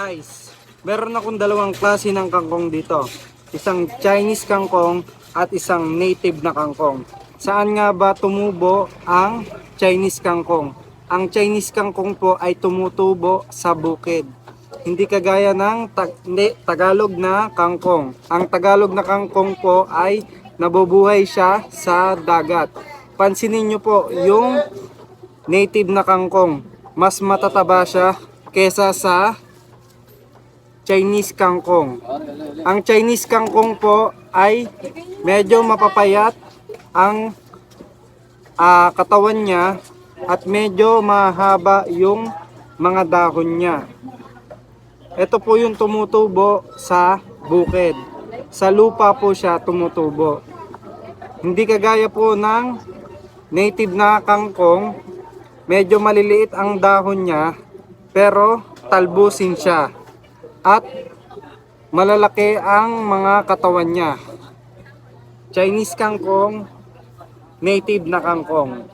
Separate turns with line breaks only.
Guys, meron akong dalawang klase ng kangkong dito. Isang Chinese kangkong at isang native na kangkong. Saan nga ba tumubo ang Chinese kangkong? Ang Chinese kangkong po ay tumutubo sa bukid. Hindi kagaya ng Tagalog na kangkong. Ang Tagalog na kangkong po ay nabubuhay siya sa dagat. Pansinin nyo po yung native na kangkong. Mas matataba siya kesa sa Chinese kangkong. Ang Chinese kangkong po ay medyo mapapayat ang katawan niya at medyo mahaba yung mga dahon niya. Ito po yung tumutubo sa bukid. Sa lupa po siya tumutubo. Hindi kagaya po ng native na kangkong, medyo maliliit ang dahon niya pero talbusin siya. At malalaki ang mga katawan niya. Chinese kangkong, native na kangkong.